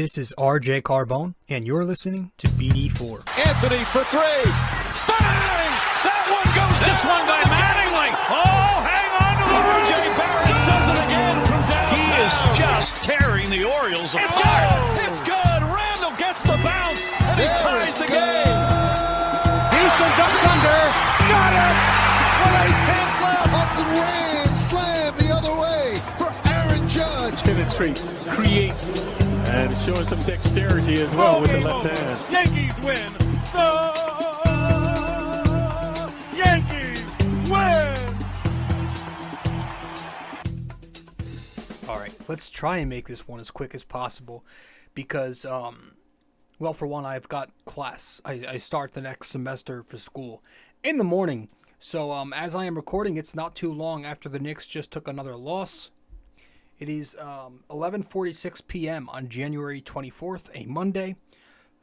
This is RJ Carbone, and you're listening to BD4. Anthony for three. Bang! That one goes down. This one by Mattingly. Oh, hang on to the RJ Barrett does it again from downtown. He is just tearing the Orioles apart. It's good. Randle gets the bounce, and he ties the game. Houston ducks under. Got it! With 8 tenths left. Up and ran. Slam the other way for Aaron Judge. Penetrates, creates, and showing some dexterity as well with the left hand. Yankees win. The Yankees win. All right, let's try and make this one as quick as possible because, well, for one, I've got class. I start the next semester for school in the morning. So as I am recording, it's not too long after the Knicks just took another loss. It is 11:46 p.m. on January 24th, a Monday.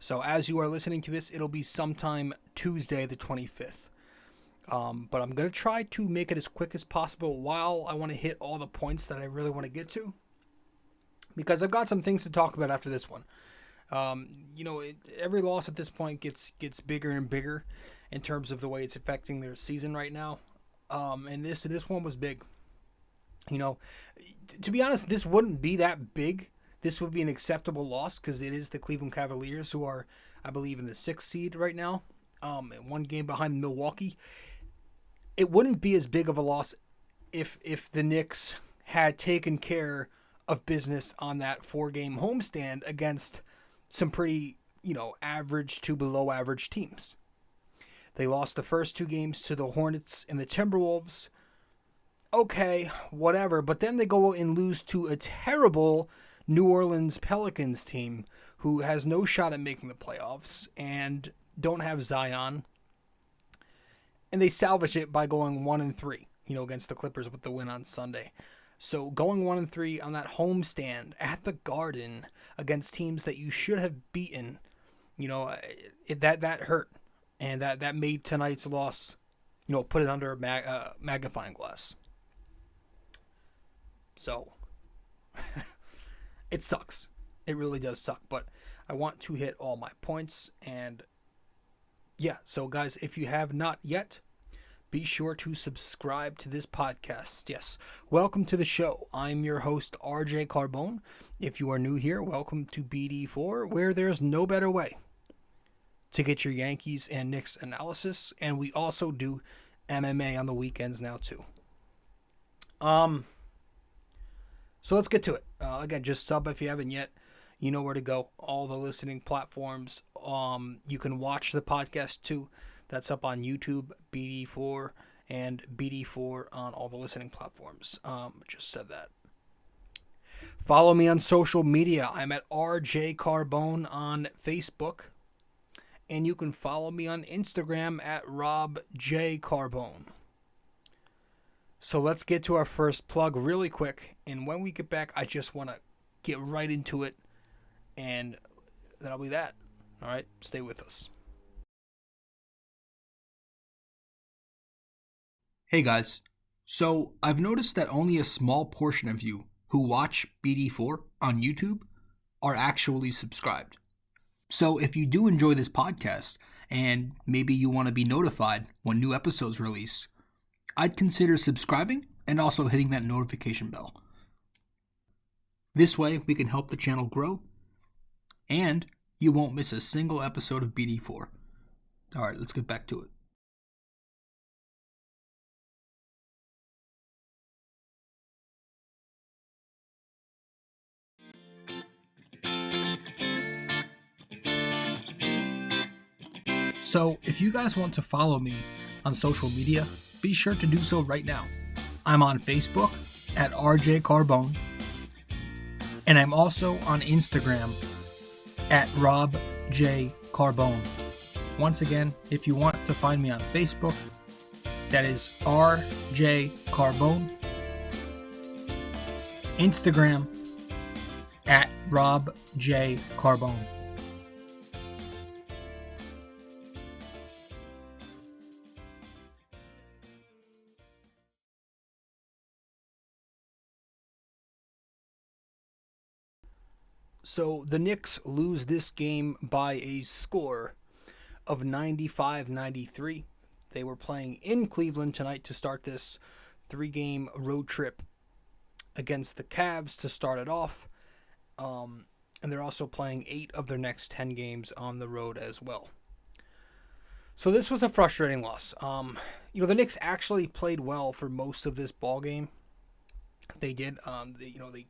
So as you are listening to this, it'll be sometime Tuesday the 25th. But I'm going to try to make it as quick as possible while I want to hit all the points that I really want to get to. Because I've got some things to talk about after this one. Every loss at this point gets bigger and bigger in terms of the way it's affecting their season right now. And this one was big. To be honest, this wouldn't be that big. This would be an acceptable loss because it is the Cleveland Cavaliers who are, I believe, in the 6th seed right now, one game behind Milwaukee. It wouldn't be as big of a loss if the Knicks had taken care of business on that 4-game homestand against some pretty, average to below average teams. They lost the first 2 games to the Hornets and the Timberwolves. Okay, whatever. But then they go and lose to a terrible New Orleans Pelicans team who has no shot at making the playoffs and don't have Zion. And they salvage it by going 1-3, against the Clippers with the win on Sunday. So going 1-3 on that homestand at the Garden against teams that you should have beaten, that hurt. And that made tonight's loss, put it under a magnifying glass. So, it sucks. It really does suck. But I want to hit all my points. And, yeah. So, guys, if you have not yet, be sure to subscribe to this podcast. Yes. Welcome to the show. I'm your host, RJ Carbone. If you are new here, welcome to BD4, where there's no better way to get your Yankees and Knicks analysis, and we also do MMA on the weekends now too. So let's get to it. Again, just sub if you haven't yet. You know where to go. All the listening platforms. You can watch the podcast too. That's up on YouTube, BD4, and BD4 on all the listening platforms. Just said that. Follow me on social media. I'm at RJ Carbone on Facebook. And you can follow me on Instagram at rjcarbone. So let's get to our first plug really quick. And when we get back, I just want to get right into it. And that'll be that. All right, stay with us. Hey guys. So I've noticed that only a small portion of you who watch BD4 on YouTube are actually subscribed. So if you do enjoy this podcast and maybe you want to be notified when new episodes release, I'd consider subscribing and also hitting that notification bell. This way we can help the channel grow and you won't miss a single episode of BD4. All right, let's get back to it. So, if you guys want to follow me on social media, be sure to do so right now. I'm on Facebook at RJ Carbone, and I'm also on Instagram at rjcarbone. Once again, if you want to find me on Facebook, that is RJ Carbone. Instagram at rjcarbone. So the Knicks lose this game by a score of 95-93. They were playing in Cleveland tonight to start this 3-game road trip against the Cavs to start it off. And they're also playing 8 of their next 10 games on the road as well. So this was a frustrating loss. The Knicks actually played well for most of this ball game. They did. They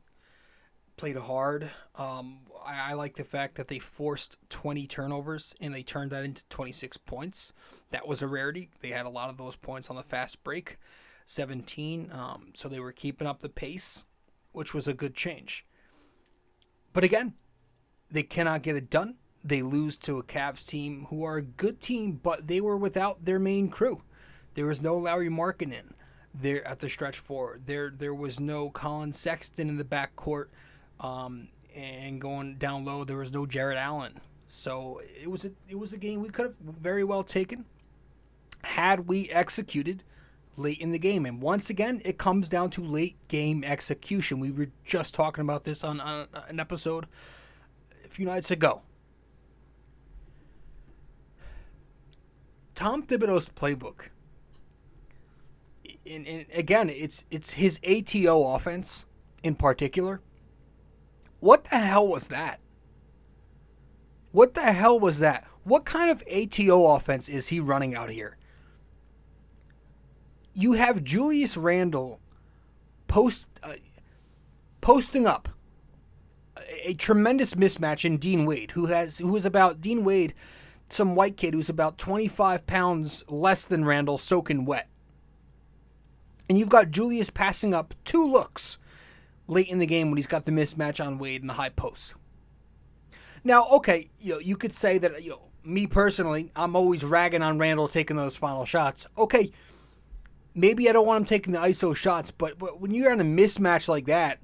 played hard. I like the fact that they forced 20 turnovers and they turned that into 26 points. That was a rarity. They had a lot of those points on the fast break, 17. So they were keeping up the pace, which was a good change. But again, they cannot get it done. They lose to a Cavs team who are a good team, but they were without their main crew. There was no Larry Markkinen there at the stretch forward. There was no Colin Sexton in the backcourt. And going down low, there was no Jarrett Allen. So it was a game we could have very well taken had we executed late in the game. And once again, it comes down to late game execution. We were just talking about this on an episode a few nights ago. Tom Thibodeau's playbook, and again, it's his ATO offense in particular. What the hell was that? What the hell was that? What kind of ATO offense is he running out here? You have Julius Randle posting up a tremendous mismatch in Dean Wade, Dean Wade, some white kid who's about 25 pounds less than Randle, soaking wet. And you've got Julius passing up 2 looks late in the game when he's got the mismatch on Wade in the high post. Now, okay, you could say that, me personally, I'm always ragging on Randle taking those final shots. Okay, maybe I don't want him taking the ISO shots, but when you're on a mismatch like that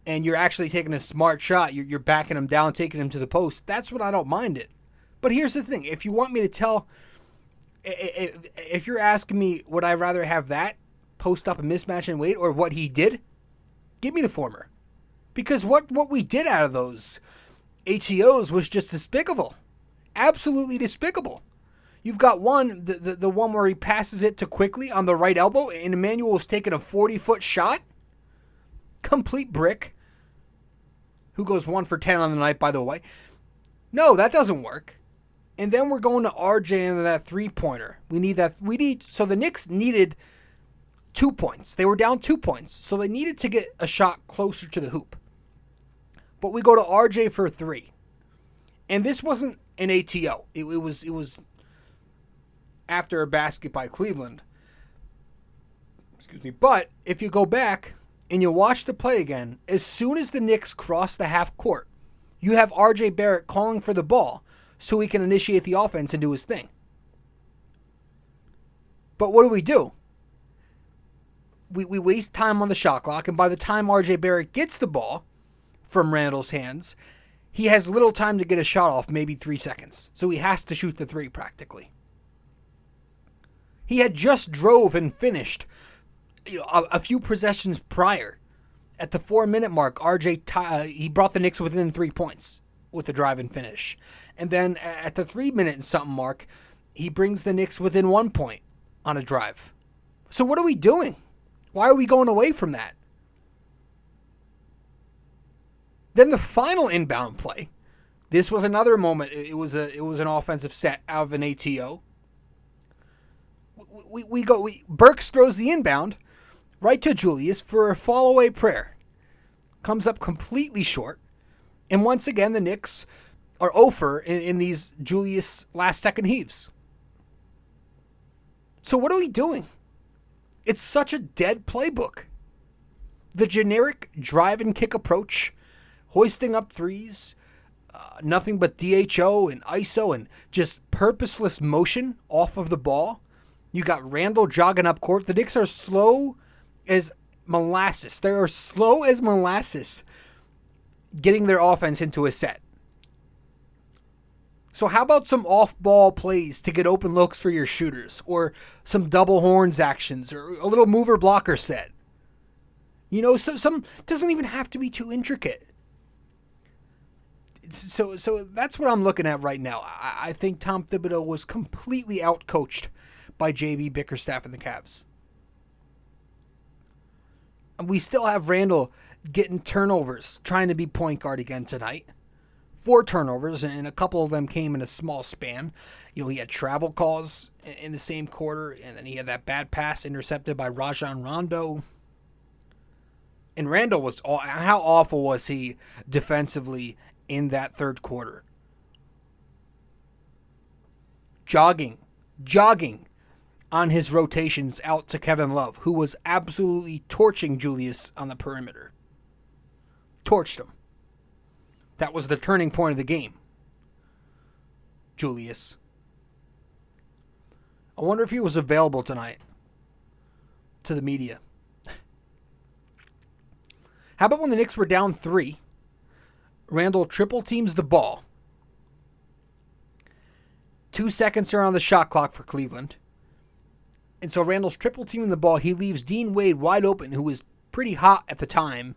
and you're actually taking a smart shot, you're backing him down, taking him to the post, that's when I don't mind it. But here's the thing. If you want me to tell, if you're asking me, would I rather have that post up a mismatch in Wade or what he did? Give me the former. Because what we did out of those ATOs was just despicable. Absolutely despicable. You've got one, the one where he passes it to Quickly on the right elbow, and Emmanuel's taking a 40-foot shot. Complete brick. Who goes 1 for 10 on the night, by the way. No, that doesn't work. And then we're going to RJ into that 3-pointer. So the Knicks needed 2 points. They were down 2 points, so they needed to get a shot closer to the hoop. But we go to RJ for 3. And this wasn't an ATO. It was after a basket by Cleveland. Excuse me. But if you go back and you watch the play again, as soon as the Knicks cross the half court, you have RJ Barrett calling for the ball so he can initiate the offense and do his thing. But what do? We waste time on the shot clock, and by the time RJ Barrett gets the ball from Randle's hands, he has little time to get a shot off, maybe 3 seconds. So he has to shoot the 3 practically. He had just drove and finished a few possessions prior. At the 4-minute mark, he brought the Knicks within 3 points with the drive and finish. And then at the 3-minute and something mark, he brings the Knicks within 1 point on a drive. So what are we doing? Why are we going away from that? Then the final inbound play. This was another moment. It was an offensive set out of an ATO. Burks throws the inbound right to Julius for a fall-away prayer. Comes up completely short. And once again, the Knicks are over in these Julius last-second heaves. So what are we doing? It's such a dead playbook. The generic drive and kick approach, hoisting up threes, nothing but DHO and ISO and just purposeless motion off of the ball. You got Randle jogging up court. The Knicks are slow as molasses. They are slow as molasses getting their offense into a set. So how about some off-ball plays to get open looks for your shooters, or some double horns actions, or a little mover blocker set? Some doesn't even have to be too intricate. So that's what I'm looking at right now. I think Tom Thibodeau was completely outcoached by JB Bickerstaff and the Cavs. We still have Randle getting turnovers, trying to be point guard again tonight. 4 turnovers, and a couple of them came in a small span. He had travel calls in the same quarter, and then he had that bad pass intercepted by Rajon Rondo. And Randle how awful was he defensively in that third quarter? Jogging on his rotations out to Kevin Love, who was absolutely torching Julius on the perimeter. Torched him. That was the turning point of the game. Julius. I wonder if he was available tonight to the media. How about when the Knicks were down 3? Randle triple teams the ball. 2 seconds are on the shot clock for Cleveland. And so Randle's triple teaming the ball. He leaves Dean Wade wide open, who was pretty hot at the time.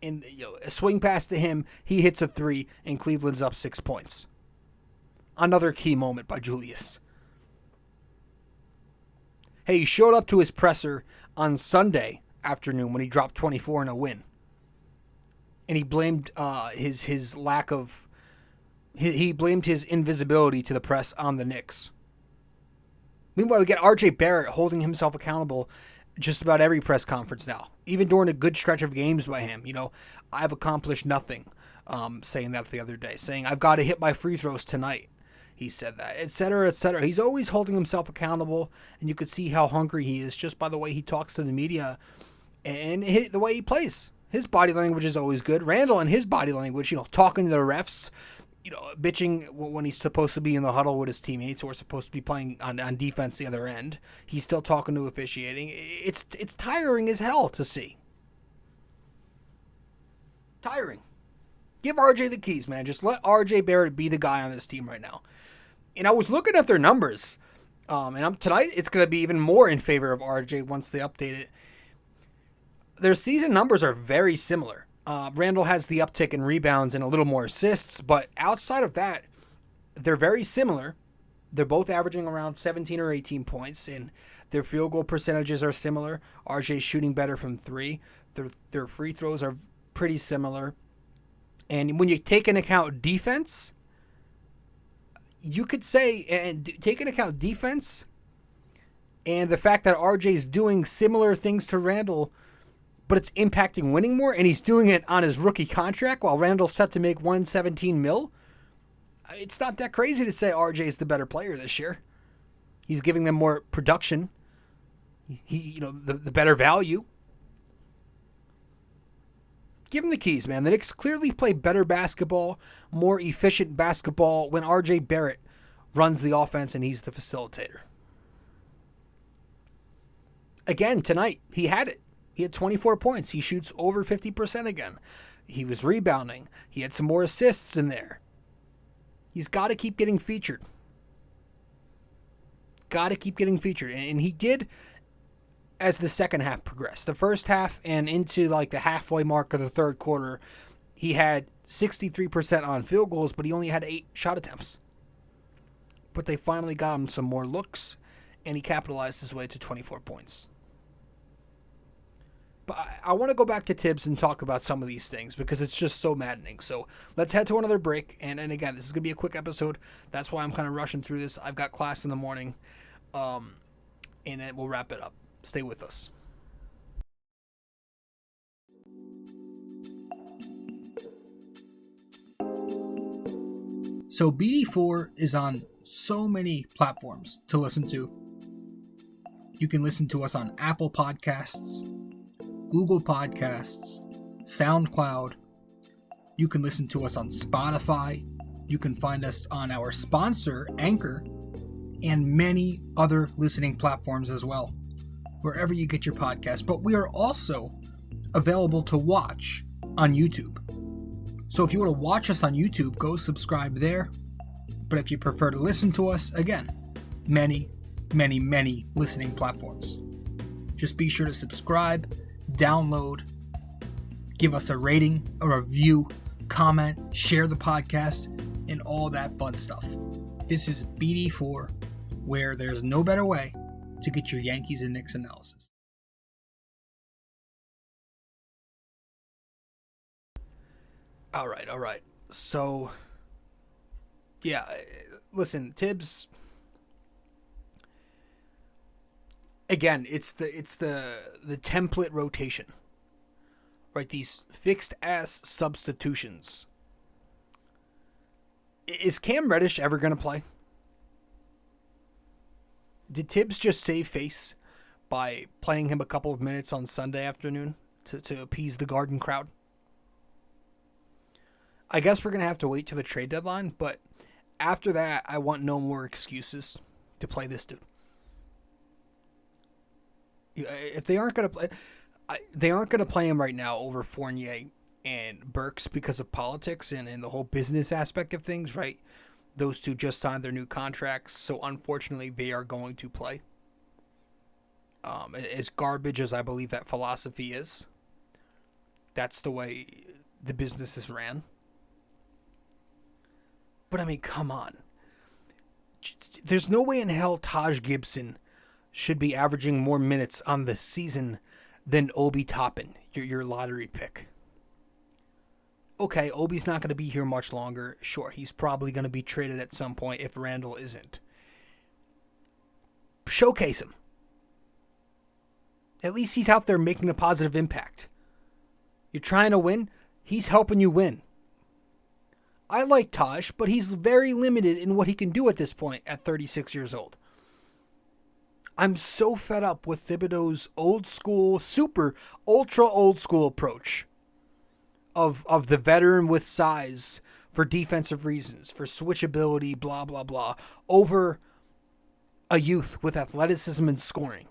And a swing pass to him, he hits a 3, and Cleveland's up 6 points. Another key moment by Julius. Hey, he showed up to his presser on Sunday afternoon when he dropped 24 in a win. And he blamed his lack of... He blamed his invisibility to the press on the Knicks. Meanwhile, we get RJ Barrett holding himself accountable just about every press conference now. Even during a good stretch of games by him. I've accomplished nothing. Saying that the other day. Saying, I've got to hit my free throws tonight. He said that, etc., etc. He's always holding himself accountable, and you could see how hungry he is just by the way he talks to the media and the way he plays. His body language is always good. Randle and his body language, talking to the refs, bitching when he's supposed to be in the huddle with his teammates or supposed to be playing on defense the other end. He's still talking to officiating. It's tiring as hell to see. Tiring. Give RJ the keys, man. Just let RJ Barrett be the guy on this team right now. And I was looking at their numbers, and tonight it's going to be even more in favor of RJ once they update it. Their season numbers are very similar. Randle has the uptick in rebounds and a little more assists, but outside of that, they're very similar. They're both averaging around 17 or 18 points, and their field goal percentages are similar. RJ's shooting better from 3. Their free throws are pretty similar. And when you take into account defense, you could say, and take into account defense and the fact that RJ's doing similar things to Randle, but it's impacting winning more, and he's doing it on his rookie contract while Randle's set to make $117 million. It's not that crazy to say RJ's the better player this year. He's giving them more production. The better value. Give him the keys, man. The Knicks clearly play better basketball, more efficient basketball when RJ Barrett runs the offense and he's the facilitator. Again, tonight, he had it. He had 24 points. He shoots over 50% again. He was rebounding. He had some more assists in there. He's got to keep getting featured. Got to keep getting featured. And he did as the second half progressed. The first half and into the halfway mark of the third quarter, he had 63% on field goals, but he only had 8 shot attempts. But they finally got him some more looks, and he capitalized his way to 24 points. But I want to go back to Tibbs and talk about some of these things because it's just so maddening. So let's head to another break. And again, this is going to be a quick episode. That's why I'm kind of rushing through this. I've got class in the morning, and then we'll wrap it up. Stay with us. So BD4 is on so many platforms to listen to. You can listen to us on Apple Podcasts, Google Podcasts, SoundCloud. You can listen to us on Spotify. You can find us on our sponsor, Anchor, and many other listening platforms as well, wherever you get your podcast. But we are also available to watch on YouTube. So if you want to watch us on YouTube, go subscribe there. But if you prefer to listen to us, again, many listening platforms. Just be sure to subscribe, download, give us a rating, a review, comment, share the podcast, and all that fun stuff. This is BD4, where there's no better way to get your Yankees and Knicks analysis. All right. So, yeah, listen, Tibbs. Again, it's the template rotation, right? These fixed ass substitutions. Is Cam Reddish ever going to play? Did Tibbs just save face by playing him a couple of minutes on Sunday afternoon to appease the Garden crowd? I guess we're going to have to wait till the trade deadline, but after that, I want no more excuses to play this dude. If they aren't going to play him right now over Fournier and Burks because of politics and the whole business aspect of things, right? Those two just signed their new contracts, so unfortunately they are going to play. As garbage as I believe that philosophy is, that's the way the business is ran. But I mean, come on. There's no way in hell Taj Gibson should be averaging more minutes on the season than Obi Toppin, your lottery pick. Okay, Obi's not going to be here much longer. Sure, he's probably going to be traded at some point if Randle isn't. Showcase him. At least he's out there making a positive impact. You're trying to win, he's helping you win. I like Taj, but he's very limited in what he can do at this point at 36 years old. I'm so fed up with Thibodeau's old school, super, ultra old school approach of the veteran with size for defensive reasons, for switchability, blah, blah, blah, over a youth with athleticism and scoring.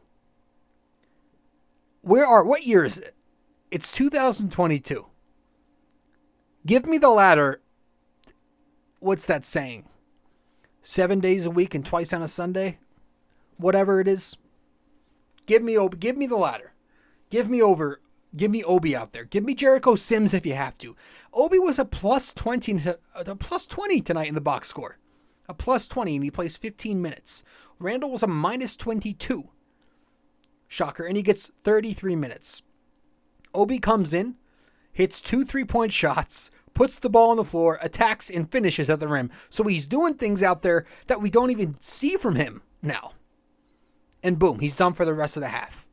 What year is it? It's 2022. Give me the ladder. What's that saying? 7 days a week and twice on a Sunday? Whatever it is. Give me the ladder. Give me Obi out there. Give me Jericho Sims if you have to. Obi was a plus 20 tonight in the box score. A plus 20, and he plays 15 minutes. Randle was a minus 22. Shocker. And he gets 33 minutes. Obi comes in, hits 2 3-point shots, puts the ball on the floor, attacks, and finishes at the rim. So he's doing things out there that we don't even see from him now. And boom, he's done for the rest of the half.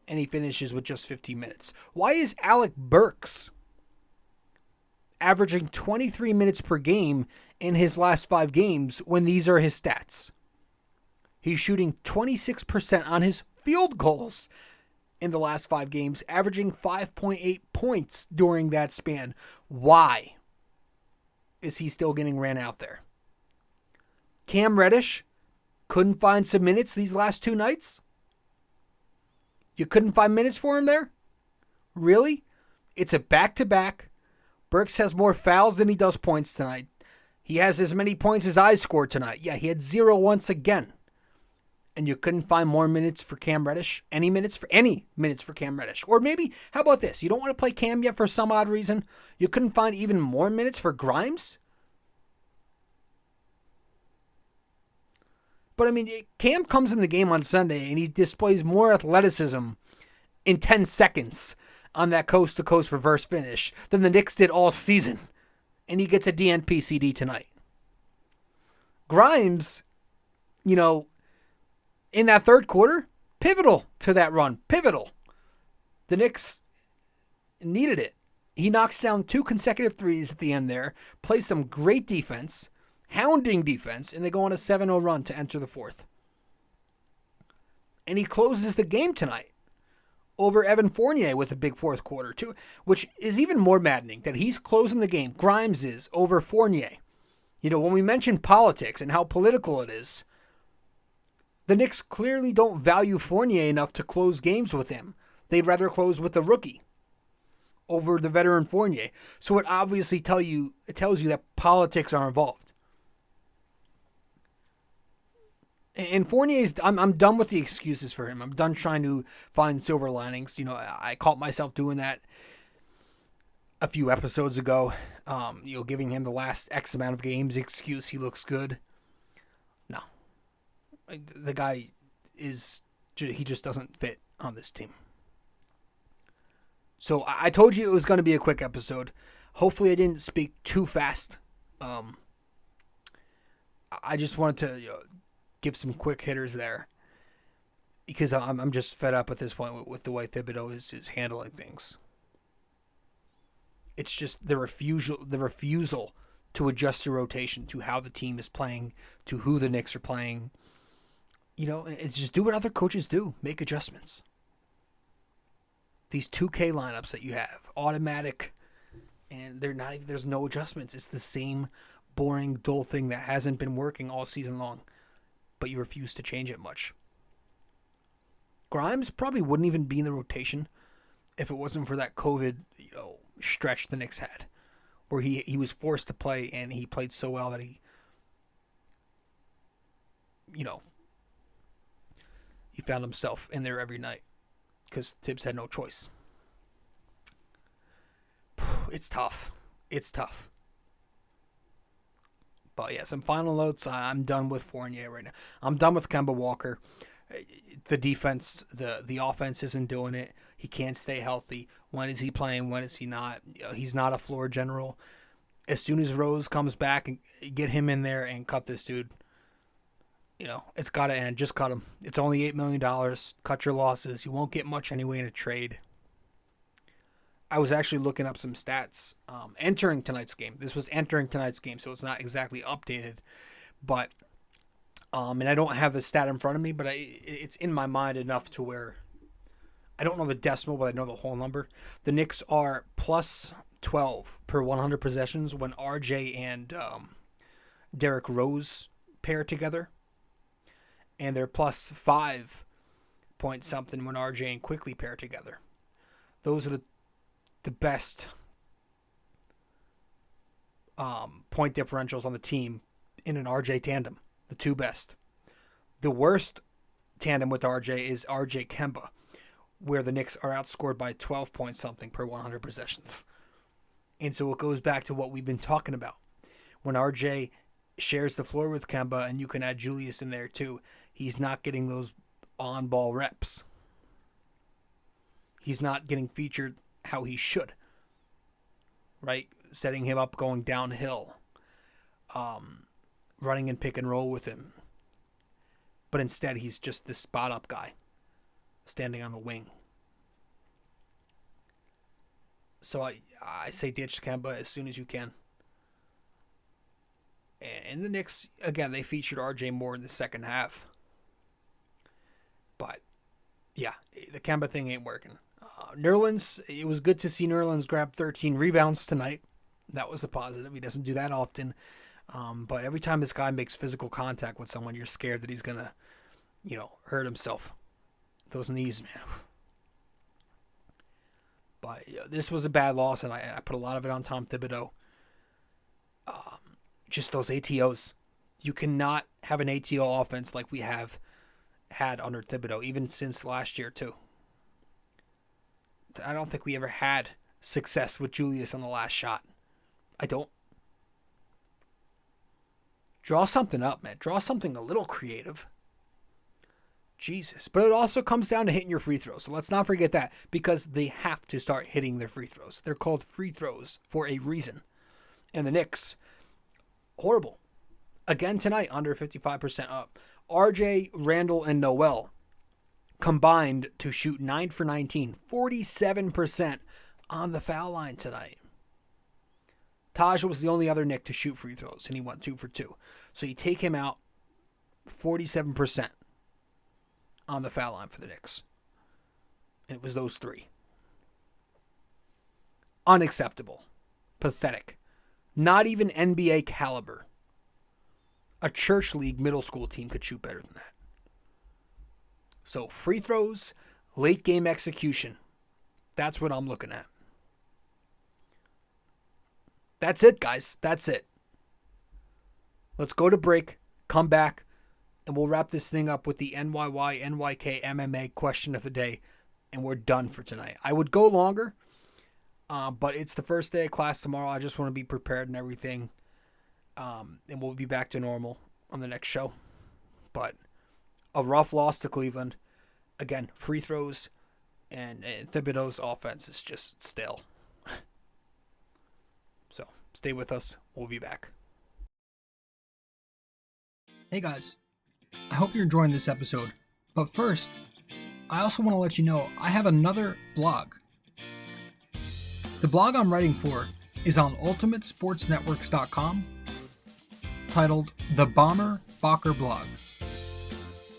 And he finishes with just 15 minutes. Why is Alec Burks averaging 23 minutes per game in his last 5 games when these are his stats? He's shooting 26% on his field goals in the last 5 games, averaging 5.8 points during that span. Why is he still getting ran out there? Cam Reddish couldn't find some minutes these last 2 nights? You couldn't find minutes for him there? Really? It's a back-to-back. Burks has more fouls than he does points tonight. He has as many points as I scored tonight. Yeah, he had 0 once again. And you couldn't find more minutes for Cam Reddish? Any minutes for Cam Reddish? Or maybe, how about this? You don't want to play Cam yet for some odd reason? You couldn't find even more minutes for Grimes? But I mean, Cam comes in the game on Sunday and he displays more athleticism in 10 seconds on that coast-to-coast reverse finish than the Knicks did all season. And he gets a DNP CD tonight. Grimes, in that third quarter, pivotal to that run. Pivotal. The Knicks needed it. He knocks down 2 consecutive threes at the end there, plays some great defense, hounding defense, and they go on a 7-0 run to enter the fourth. And he closes the game tonight over Evan Fournier with a big fourth quarter too, which is even more maddening that he's closing the game. Grimes is over Fournier. When we mention politics and how political it is, the Knicks clearly don't value Fournier enough to close games with him. They'd rather close with the rookie over the veteran Fournier. So it obviously tells you that politics are involved. And Fournier's, I'm done with the excuses for him. I'm done trying to find silver linings. I caught myself doing that a few episodes ago. Giving him the last X amount of games excuse he looks good. No. The guy he just doesn't fit on this team. So I told you it was going to be a quick episode. Hopefully I didn't speak too fast. I just wanted to give some quick hitters there. Because I'm just fed up at this point with the way Thibodeau is handling things. It's just the refusal to adjust the rotation to how the team is playing, to who the Knicks are playing. It's just do what other coaches do. Make adjustments. These 2K lineups that you have, automatic, and there's no adjustments. It's the same boring, dull thing that hasn't been working all season long, but you refuse to change it much. Grimes probably wouldn't even be in the rotation if it wasn't for that COVID, stretch the Knicks had, where he was forced to play and he played so well that he found himself in there every night because Tibbs had no choice. It's tough. But yeah, some final notes. I'm done with Fournier right now. I'm done with Kemba Walker. The defense, the offense isn't doing it. He can't stay healthy. When is he playing? When is he not? He's not a floor general. As soon as Rose comes back, and get him in there and cut this dude. It's got to end. Just cut him. It's only $8 million. Cut your losses. You won't get much anyway in a trade. I was actually looking up some stats entering tonight's game. This was entering tonight's game, so it's not exactly updated. But, and I don't have the stat in front of me, but it's in my mind enough to where I don't know the decimal, but I know the whole number. The Knicks are plus 12 per 100 possessions when RJ and Derrick Rose pair together. And they're plus 5 point something when RJ and Quickly pair together. Those are the best point differentials on the team in an RJ tandem. The two best. The worst tandem with RJ is RJ Kemba, where the Knicks are outscored by 12 point something per 100 possessions. And so it goes back to what we've been talking about. When RJ shares the floor with Kemba, and you can add Julius in there too, he's not getting those on-ball reps. He's not getting featured how he should. Right? Setting him up going downhill. Running in pick and roll with him. But instead, he's just this spot-up guy. Standing on the wing. So I say ditch Kemba as soon as you can. And the Knicks, again, they featured RJ more in the second half. But, yeah, the Kemba thing ain't working. Nerlens, it was good to see Nerlens grab 13 rebounds tonight. That was a positive. He doesn't do that often. But every time this guy makes physical contact with someone, you're scared that he's going to, hurt himself. Those knees, man. But this was a bad loss, and I put a lot of it on Tom Thibodeau. Just those ATOs. You cannot have an ATO offense like we have had under Thibodeau, even since last year, too. I don't think we ever had success with Julius on the last shot. I don't. Draw something up, man. Draw something a little creative. Jesus. But it also comes down to hitting your free throws. So let's not forget that, because they have to start hitting their free throws. They're called free throws for a reason. And the Knicks, horrible. Again tonight, under 55% up. RJ, Randle, and Noel combined to shoot 9 for 19, 47% on the foul line tonight. Taj was the only other Knick to shoot free throws, and he went 2 for 2. So you take him out, 47% on the foul line for the Knicks. And it was those three. Unacceptable. Pathetic. Not even NBA caliber. A church league middle school team could shoot better than that. So free throws, late game execution. That's what I'm looking at. That's it, guys. That's it. Let's go to break, come back, and we'll wrap this thing up with the NYY-NYK-MMA question of the day, and we're done for tonight. I would go longer, But it's the first day of class tomorrow. I just want to be prepared and everything. And we'll be back to normal on the next show. But a rough loss to Cleveland. Again, free throws and Thibodeau's offense is just stale. So stay with us. We'll be back. Hey guys, I hope you're enjoying this episode. But first, I also want to let you know I have another blog. The blog I'm writing for is on ultimatesportsnetworks.com, titled The Bomber Bacher Blog.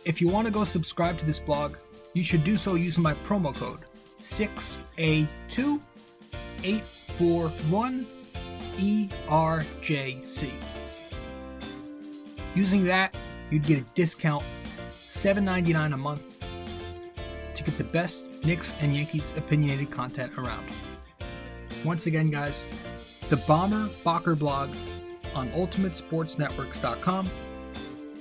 If you want to go subscribe to this blog, you should do so using my promo code 6A2841ERJC. Using that, you'd get a discount $7.99 a month to get the best Knicks and Yankees opinionated content around. Once again, guys, the Bomber Bacher blog on ultimatesportsnetworks.com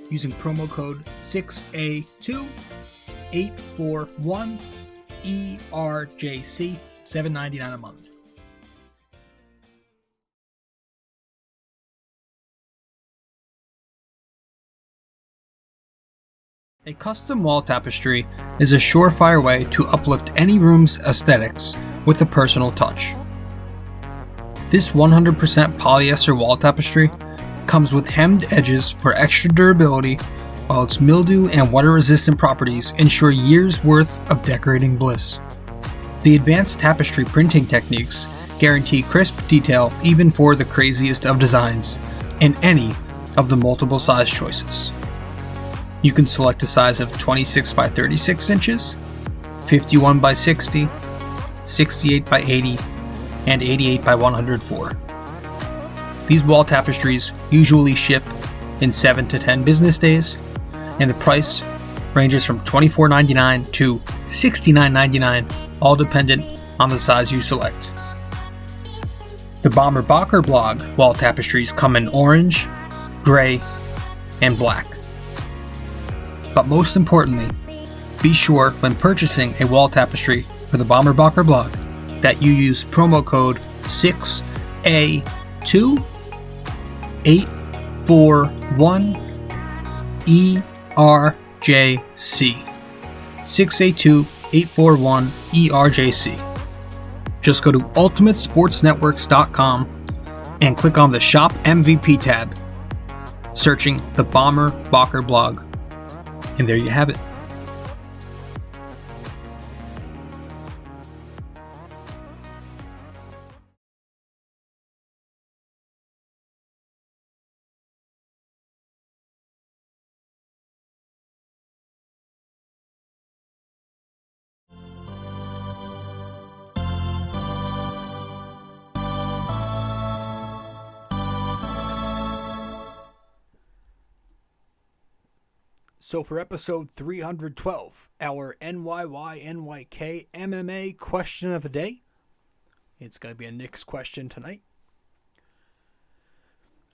using promo code 6A2841ERJC, $7.99 a month. A custom wall tapestry is a surefire way to uplift any room's aesthetics with a personal touch. This 100% polyester wall tapestry comes with hemmed edges for extra durability, while its mildew and water-resistant properties ensure years' worth of decorating bliss. The advanced tapestry printing techniques guarantee crisp detail even for the craziest of designs in any of the multiple size choices. You can select a size of 26 by 36 inches, 51 by 60, 68 by 80, and 88 by 104. These wall tapestries usually ship in 7 to 10 business days, and the price ranges from $24.99 to $69.99, all dependent on the size you select. The Bomber Bacher blog wall tapestries come in orange, gray, and black. But most importantly, be sure when purchasing a wall tapestry for the Bomber Bacher blog that you use promo code 6A2841ERJC. 6A2841ERJC. Just go to ultimatesportsnetworks.com and click on the Shop MVP tab, searching the Bomber Bacher blog. And there you have it. So for episode 312, our NYY-NYK-MMA Question of the Day, it's going to be a Knicks question tonight.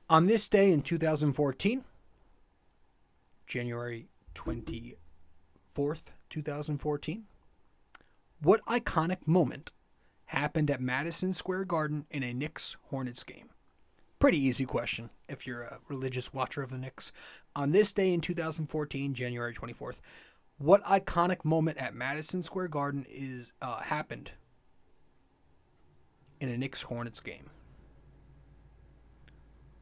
On this day in 2014, January 24th, 2014, what iconic moment happened at Madison Square Garden in a Knicks-Hornets game? Pretty easy question if you're a religious watcher of the Knicks. On this day in 2014, January 24th, what iconic moment at Madison Square Garden happened in a Knicks-Hornets game?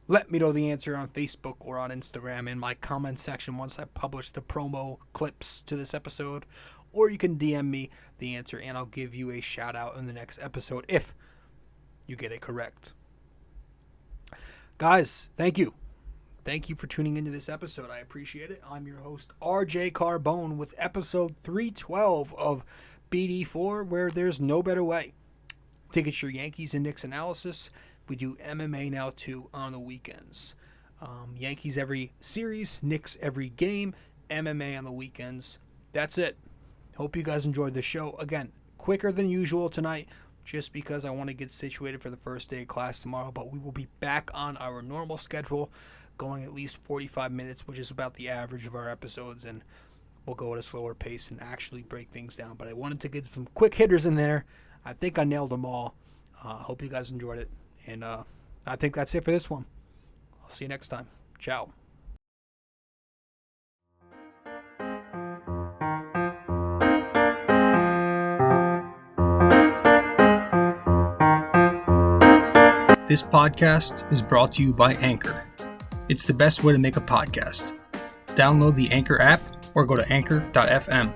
Let me know the answer on Facebook or on Instagram in my comment section once I publish the promo clips to this episode. Or you can DM me the answer and I'll give you a shout out in the next episode if you get it correct. Guys, thank you. Thank you for tuning into this episode. I appreciate it. I'm your host, rjcarbone, with episode 312 of BD4, where there's no better way to get your Yankees and Knicks analysis. We do MMA now, too, on the weekends. Yankees every series, Knicks every game, MMA on the weekends. That's it. Hope you guys enjoyed the show. Again, quicker than usual tonight, just because I want to get situated for the first day of class tomorrow, but we will be back on our normal schedule, going at least 45 minutes, which is about the average of our episodes, and we'll go at a slower pace and actually break things down. But I wanted to get some quick hitters in there. I think I nailed them all. Hope you guys enjoyed it. And I think that's it for this one. I'll see you next time. Ciao. This podcast is brought to you by Anchor. It's the best way to make a podcast. Download the Anchor app or go to anchor.fm.